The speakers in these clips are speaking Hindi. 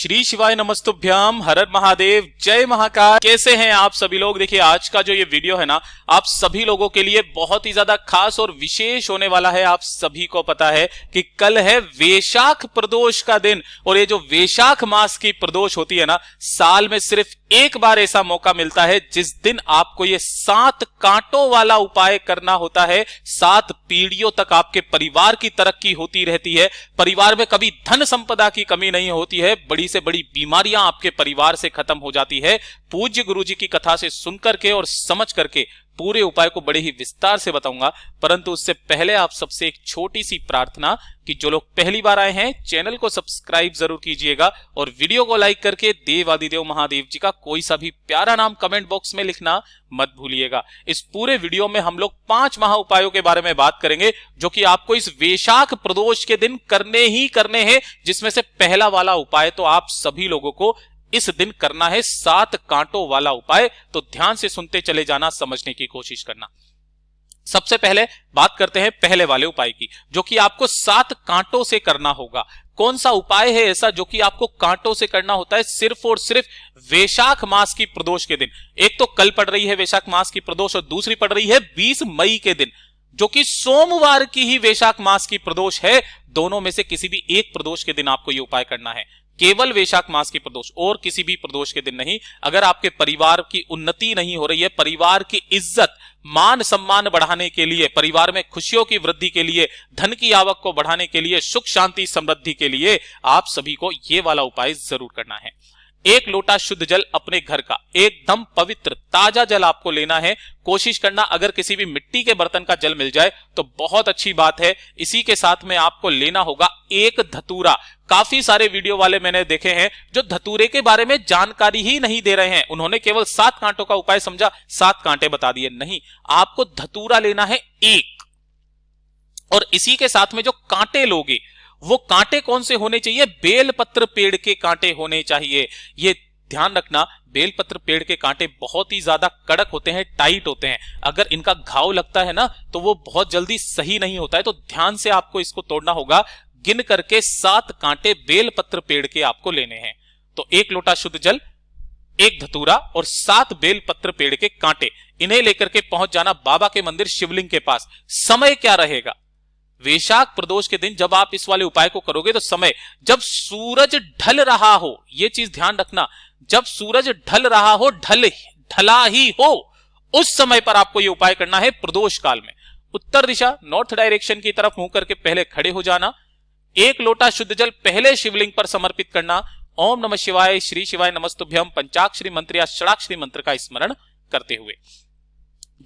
श्री शिवाय नमस्तुभ्याम, हर हर महादेव, जय महाकाल। कैसे हैं आप सभी लोग। देखिए आज का जो ये वीडियो है ना, आप सभी लोगों के लिए बहुत ही ज्यादा खास और विशेष होने वाला है। आप सभी को पता है कि कल है वैशाख प्रदोष का दिन, और ये जो वैशाख मास की प्रदोष होती है ना, साल में सिर्फ एक बार ऐसा मौका मिलता है जिस दिन आपको ये 7 कांटों वाला उपाय करना होता है। 7 पीढ़ियों तक आपके परिवार की तरक्की होती रहती है, परिवार में कभी धन संपदा की कमी नहीं होती है, बड़ी से बड़ी बीमारियां आपके परिवार से खत्म हो जाती है। पूज्य गुरुजी की कथा से सुनकर के और समझ करके पूरे उपाय को बड़े ही विस्तार से बताऊंगा, परंतु उससे पहले आप सबसे एक छोटी सी प्रार्थना कि जो लोग पहली बार आए हैं चैनल को सब्सक्राइब जरूर कीजिएगा और वीडियो को लाइक करके देवादिदेव महादेव जी का कोई सा भी प्यारा नाम कमेंट बॉक्स में लिखना मत भूलिएगा। इस पूरे वीडियो में हम लोग 5 महा उपायों के बारे में बात करेंगे जो कि आपको इस वैशाख प्रदोष के दिन करने ही करने हैं, जिसमें से पहला वाला उपाय तो आप सभी लोगों को इस दिन करना है, 7 कांटों वाला उपाय। तो ध्यान से सुनते चले जाना, समझने की कोशिश करना। सबसे पहले बात करते हैं पहले वाले उपाय की, जो कि आपको 7 कांटों से करना होगा। कौन सा उपाय है ऐसा जो कि आपको कांटों से करना होता है सिर्फ और सिर्फ वैशाख मास की प्रदोष के दिन। एक तो कल पड़ रही है वैशाख मास की प्रदोष और दूसरी पड़ रही है 20 मई के दिन, जो कि सोमवार की ही वैशाख मास की प्रदोष है। दोनों में से किसी भी एक प्रदोष के दिन आपको यह उपाय करना है, केवल वैशाख मास की प्रदोष और किसी भी प्रदोष के दिन नहीं। अगर आपके परिवार की उन्नति नहीं हो रही है, परिवार की इज्जत मान सम्मान बढ़ाने के लिए, परिवार में खुशियों की वृद्धि के लिए, धन की आवक को बढ़ाने के लिए, सुख शांति समृद्धि के लिए आप सभी को यह वाला उपाय जरूर करना है। 1 लोटा शुद्ध जल अपने घर का, एकदम पवित्र ताजा जल आपको लेना है। कोशिश करना अगर किसी भी मिट्टी के बर्तन का जल मिल जाए तो बहुत अच्छी बात है। इसी के साथ में आपको लेना होगा 1 धतूरा। काफी सारे वीडियो वाले मैंने देखे हैं जो धतूरे के बारे में जानकारी ही नहीं दे रहे हैं, उन्होंने केवल 7 कांटों का उपाय समझा, 7 कांटे बता दिए। नहीं, आपको धतूरा लेना है 1, और इसी के साथ में जो कांटे लोगे वो कांटे कौन से होने चाहिए? बेलपत्र पेड़ के कांटे होने चाहिए। ये ध्यान रखना, बेलपत्र पेड़ के कांटे बहुत ही ज्यादा कड़क होते हैं, टाइट होते हैं। अगर इनका घाव लगता है ना तो वो बहुत जल्दी सही नहीं होता है, तो ध्यान से आपको इसको तोड़ना होगा। गिन करके 7 कांटे बेलपत्र पेड़ के आपको लेने हैं। तो 1 लोटा शुद्ध जल, 1 धतूरा और 7 बेलपत्र पेड़ के कांटे, इन्हें लेकर के पहुंच जाना बाबा के मंदिर शिवलिंग के पास। समय क्या रहेगा? वैशाख प्रदोष के दिन जब आप इस वाले उपाय को करोगे तो समय जब सूरज ढल रहा हो, यह चीज ध्यान रखना, जब सूरज ढल रहा हो, ढला ही हो, उस समय पर आपको यह उपाय करना है प्रदोष काल में। उत्तर दिशा नॉर्थ डायरेक्शन की तरफ मुंह करके पहले खड़े हो जाना। 1 लोटा शुद्ध जल पहले शिवलिंग पर समर्पित करना। ओम नमः शिवाय, श्री शिवाय नमस्तुभ्यम पंचाक्षरी मंत्र या षडाक्षरी मंत्र का स्मरण करते हुए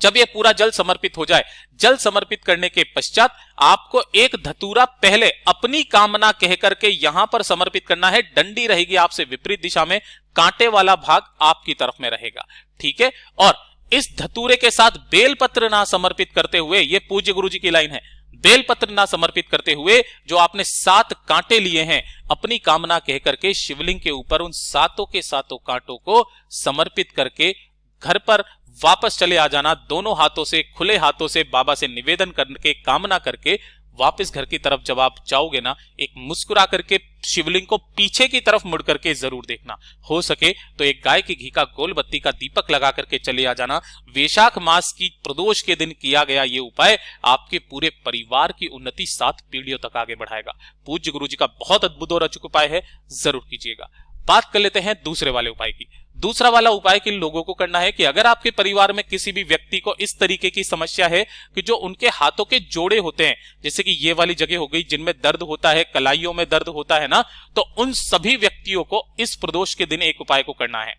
जब ये पूरा जल समर्पित हो जाए, जल समर्पित करने के पश्चात आपको 1 धतूरा पहले अपनी कामना कह करके यहां पर समर्पित करना है। डंडी रहेगी आपसे विपरीत दिशा में, कांटे वाला भाग आपकी तरफ में रहेगा, ठीक है। और इस धतूरे के साथ बेलपत्र ना समर्पित करते हुए, ये पूज्य गुरुजी की लाइन है, बेलपत्र ना समर्पित करते हुए जो आपने 7 कांटे लिए हैं, अपनी कामना कह करके शिवलिंग के ऊपर उन 7 के 7 कांटों को समर्पित करके घर पर वापस चले आ जाना। दोनों हाथों से, खुले हाथों से बाबा से निवेदन करके, कामना करके वापस घर की तरफ जब आप जाओगे ना, एक मुस्कुरा करके शिवलिंग को पीछे की तरफ मुड़ करके जरूर देखना। हो सके तो एक गाय की घी का गोल बत्ती का दीपक लगा करके चले आ जाना। वैशाख मास की प्रदोष के दिन किया गया ये उपाय आपके पूरे परिवार की उन्नति 7 पीढ़ियों तक आगे बढ़ाएगा। पूज्य गुरुजी का बहुत अद्भुत और अचूक उपाय है, जरूर कीजिएगा। बात कर लेते हैं दूसरे वाले उपाय की। दूसरा वाला उपाय किन लोगों को करना है कि अगर आपके परिवार में किसी भी व्यक्ति को इस तरीके की समस्या है कि जो उनके हाथों के जोड़े होते हैं, जैसे कि ये वाली जगह हो गई जिनमें दर्द होता है, कलाइयों में दर्द होता है ना, तो उन सभी व्यक्तियों को इस प्रदोष के दिन एक उपाय को करना है।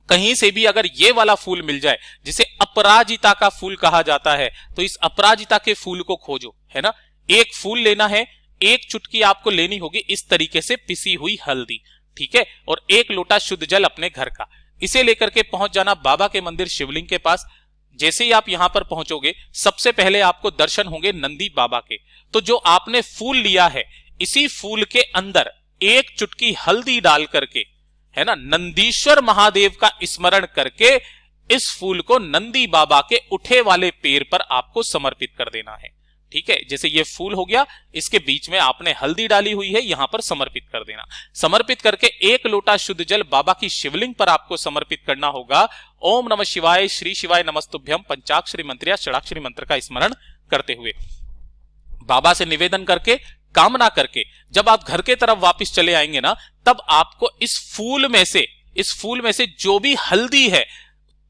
कहीं से भी अगर ये वाला फूल मिल जाए, जिसे अपराजिता का फूल कहा जाता है, तो इस अपराजिता के फूल को खोजो, है ना। 1 फूल लेना है, 1 चुटकी आपको लेनी होगी इस तरीके से पिसी हुई हल्दी, ठीक है, और 1 लोटा शुद्ध जल अपने घर का। इसे लेकर के पहुंच जाना बाबा के मंदिर शिवलिंग के पास। जैसे ही आप यहां पर पहुंचोगे, सबसे पहले आपको दर्शन होंगे नंदी बाबा के। तो जो आपने फूल लिया है, इसी फूल के अंदर 1 चुटकी हल्दी डाल करके, है ना, नंदीश्वर महादेव का स्मरण करके इस फूल को नंदी बाबा के उठे वाले पैर पर आपको समर्पित कर देना है, ठीक है, जैसे ये फूल हो गया, इसके बीच में आपने हल्दी डाली हुई है, यहां पर समर्पित कर देना। समर्पित करके 1 लोटा शुद्ध जल बाबा की शिवलिंग पर आपको समर्पित करना होगा। ओम नमः शिवाय, श्री शिवाय नमस्तुभ्यम पंचाक्षरी मंत्र या षडाक्षरी मंत्र का स्मरण करते हुए बाबा से निवेदन करके, कामना करके जब आप घर के तरफ वापस चले आएंगे ना, तब आपको इस फूल में से जो भी हल्दी है,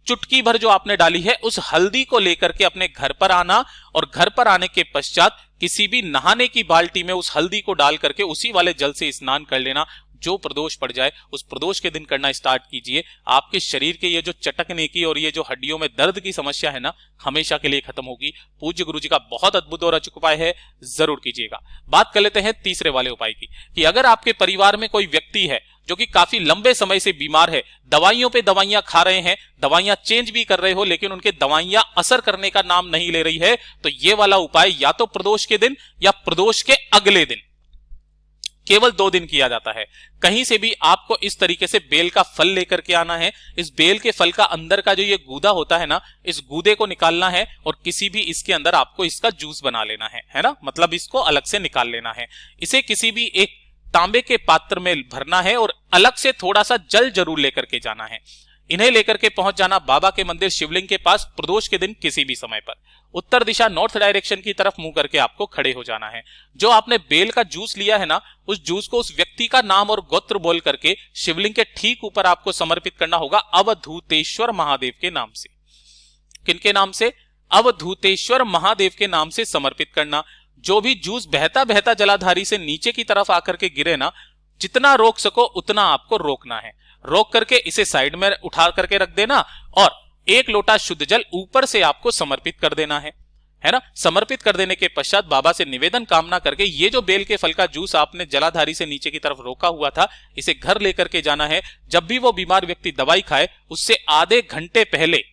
चुटकी भर जो आपने डाली है, उस हल्दी को लेकर के अपने घर पर आना, और घर पर आने के पश्चात किसी भी नहाने की बाल्टी में उस हल्दी को डाल करके उसी वाले जल से स्नान कर लेना। जो प्रदोष पड़ जाए उस प्रदोष के दिन करना स्टार्ट कीजिए। आपके शरीर के ये जो चटकने की और ये जो हड्डियों में दर्द की समस्या है ना, हमेशा के लिए खत्म होगी। पूज्य गुरु जी का बहुत अद्भुत और अचूक उपाय है, जरूर कीजिएगा। बात कर लेते हैं तीसरे वाले उपाय की, कि अगर आपके परिवार में कोई व्यक्ति है जो कि काफी लंबे समय से बीमार है, दवाइयों पे दवाइयां खा रहे हैं, दवाइयां चेंज भी कर रहे हो, लेकिन उनके दवाइयां असर करने का नाम नहीं ले रही है, तो ये वाला उपाय या तो प्रदोष के दिन या प्रदोष के अगले दिन केवल 2 दिन किया जाता है। कहीं से भी आपको इस तरीके से बेल का फल लेकर के आना है। इस बेल के फल का अंदर का जो ये गूदा होता है ना, इस गूदे को निकालना है और किसी भी इसके अंदर आपको इसका जूस बना लेना है ना, मतलब इसको अलग से निकाल लेना है। इसे किसी भी एक तांबे के पात्र में भरना है और अलग से थोड़ा सा जल जरूर लेकर के जाना है। इन्हें लेकर के पहुंच जाना बाबा के मंदिर शिवलिंग के पास प्रदोष के दिन किसी भी समय पर। उत्तर दिशा नॉर्थ डायरेक्शन की तरफ मुंह करके आपको खड़े हो जाना है। जो आपने बेल का जूस लिया है ना, उस जूस को उस व्यक्ति का नाम और गोत्र बोल करके शिवलिंग के ठीक ऊपर आपको समर्पित करना होगा, अवधूतेश्वर महादेव के नाम से। किनके नाम से? अवधूतेश्वर महादेव के नाम से समर्पित करना। जो भी जूस बहता बहता जलाधारी से नीचे की तरफ आकर के गिरे ना, जितना रोक सको उतना आपको रोकना है। रोक करके इसे साइड में उठा करके रख देना और 1 लोटा शुद्ध जल ऊपर से आपको समर्पित कर देना है ना। समर्पित कर देने के पश्चात बाबा से निवेदन कामना करके ये जो बेल के फल का जूस आपने जलाधारी से नीचे की तरफ रोका हुआ था, इसे घर लेकर के जाना है। जब भी वो बीमार व्यक्ति दवाई खाए, उससे आधे घंटे पहले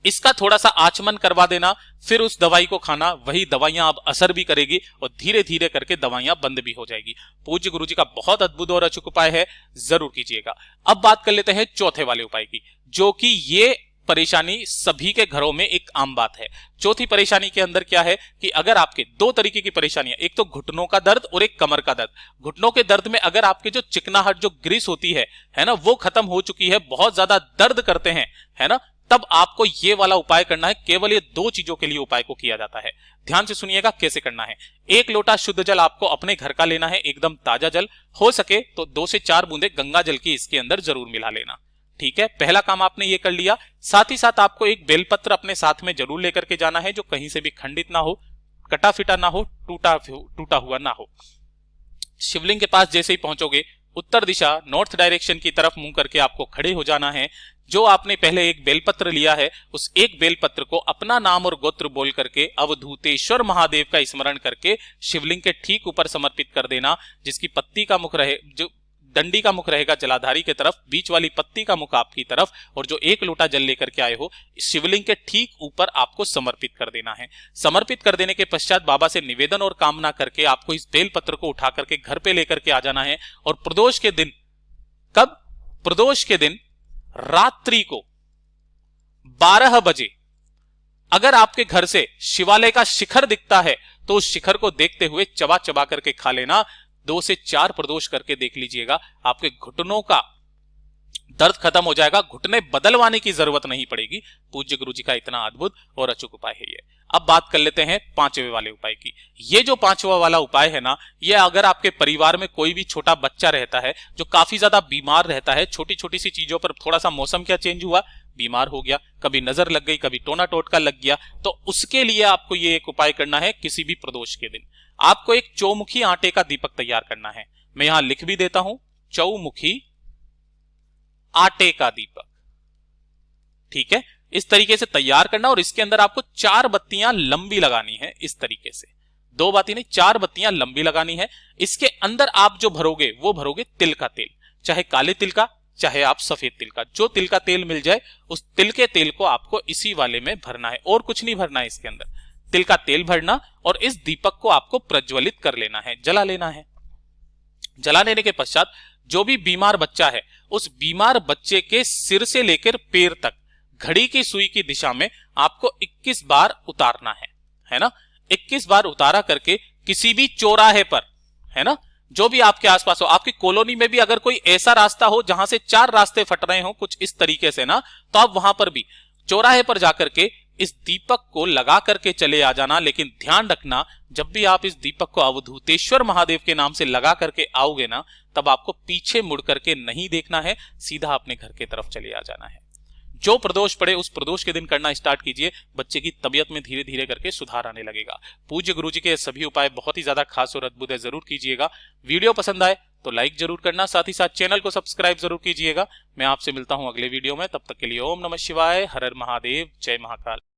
इसका थोड़ा सा आचमन करवा देना, फिर उस दवाई को खाना। वही दवाइयां अब असर भी करेगी और धीरे धीरे करके दवाइयां बंद भी हो जाएगी। पूज्य गुरु जी का बहुत अद्भुत और अचूक उपाय है, जरूर कीजिएगा। अब बात कर लेते हैं चौथे वाले उपाय की, जो कि ये परेशानी सभी के घरों में एक आम बात है। चौथी परेशानी के अंदर क्या है कि अगर आपके 2 तरीके की परेशानियां, एक तो घुटनों का दर्द और एक कमर का दर्द। घुटनों के दर्द में अगर आपके जो चिकनाहट, जो ग्रीस होती है ना, वो खत्म हो चुकी है, बहुत ज्यादा दर्द करते हैं, है ना, तब आपको ये वाला उपाय करना है। केवल ये 2 चीजों के लिए उपाय को किया जाता है। ध्यान से सुनिएगा कैसे करना है। 1 लोटा शुद्ध जल आपको अपने घर का लेना है, एकदम ताजा जल। हो सके तो 2 से 4 बूंदे गंगा जल की इसके अंदर जरूर मिला लेना। ठीक है, पहला काम आपने ये कर लिया। साथ ही साथ आपको एक बेलपत्र अपने साथ में जरूर लेकर के जाना है, जो कहीं से भी खंडित ना हो, कटा फिटा ना हो, टूटा हुआ ना हो। शिवलिंग के पास जैसे ही पहुंचोगे, उत्तर दिशा नॉर्थ डायरेक्शन की तरफ मुंह करके आपको खड़े हो जाना है। जो आपने पहले एक बेलपत्र लिया है, उस एक बेलपत्र को अपना नाम और गोत्र बोल करके अवधूतेश्वर महादेव का स्मरण करके शिवलिंग के ठीक ऊपर समर्पित कर देना। जिसकी पत्ती का मुख रहे, जो डंडी का मुख रहेगा जलाधारी के तरफ, बीच वाली पत्ती का मुख आपकी तरफ, और जो 1 लोटा जल लेकर के आए हो, शिवलिंग के ठीक ऊपर आपको समर्पित कर देना है। समर्पित कर देने के पश्चात बाबा से निवेदन और कामना करके आपको इस बेलपत्र को उठा करके घर पे लेकर के आ जाना है। और प्रदोष के दिन, कब? प्रदोष के दिन रात्रि को 12 बजे अगर आपके घर से शिवालय का शिखर दिखता है, तो उस शिखर को देखते हुए चबा चबा करके खा लेना। 2 से 4 प्रदोष करके देख लीजिएगा, आपके घुटनों का दर्द खत्म हो जाएगा, घुटने बदलवाने की जरूरत नहीं पड़ेगी। पूज्य गुरु जी का इतना अद्भुत और अचूक उपाय है ये। अब बात कर लेते हैं 5वें वाले उपाय की। ये जो 5वां वाला उपाय है ना, ये अगर आपके परिवार में कोई भी छोटा बच्चा रहता है जो काफी ज्यादा बीमार रहता है, छोटी छोटी सी चीजों पर, थोड़ा सा मौसम क्या चेंज हुआ, बीमार हो गया, कभी नजर लग गई, कभी टोना टोटका लग गया, तो उसके लिए आपको ये एक उपाय करना है। किसी भी प्रदोष के दिन आपको एक चौमुखी आटे का दीपक तैयार करना है। मैं यहां लिख भी देता हूं, चौमुखी आटे का दीपक। ठीक है, इस तरीके से तैयार करना, और इसके अंदर आपको 4 बत्तियां लंबी लगानी है। इस तरीके से 2 बाती नहीं, 4 बत्तियां लंबी लगानी है। इसके अंदर आप जो भरोगे, वो भरोगे तिल का तेल, चाहे काले तिल का, चाहे आप सफेद तिल का, जो तिल का तेल मिल जाए, उस तिल के तेल को आपको इसी वाले में भरना है, और कुछ नहीं भरना है इसके अंदर। तिल का तेल भरना और इस दीपक को आपको प्रज्वलित कर लेना है, जला लेना है। जला लेने के पश्चात जो भी बीमार बच्चा है, उस बीमार बच्चे के सिर से लेकर पैर तक घड़ी की सुई की दिशा में आपको 21 बार उतारना है ना। 21 बार उतारा करके किसी भी चौराहे पर, है ना, जो भी आपके आसपास हो, आपकी कॉलोनी में भी अगर कोई ऐसा रास्ता हो जहां से 4 रास्ते फट रहे हो कुछ इस तरीके से ना, तो आप वहां पर भी चौराहे पर जाकर के इस दीपक को लगा करके चले आ जाना। लेकिन ध्यान रखना, जब भी आप इस दीपक को अवधूतेश्वर महादेव के नाम से लगा करके आओगे ना, तब आपको पीछे मुड़ करके नहीं देखना है, सीधा अपने घर की तरफ चले आ जाना है। जो प्रदोष पड़े उस प्रदोष के दिन करना स्टार्ट कीजिए, बच्चे की तबियत में धीरे धीरे करके सुधार आने लगेगा। पूज्य गुरु जी के सभी उपाय बहुत ही ज्यादा खास और अद्भुत है, जरूर कीजिएगा। वीडियो पसंद आए तो लाइक जरूर करना, साथ ही साथ चैनल को सब्सक्राइब जरूर कीजिएगा। मैं आपसे मिलता हूं अगले वीडियो में, तब तक के लिए ओम नमः शिवाय, हर हर महादेव, जय महाकाल।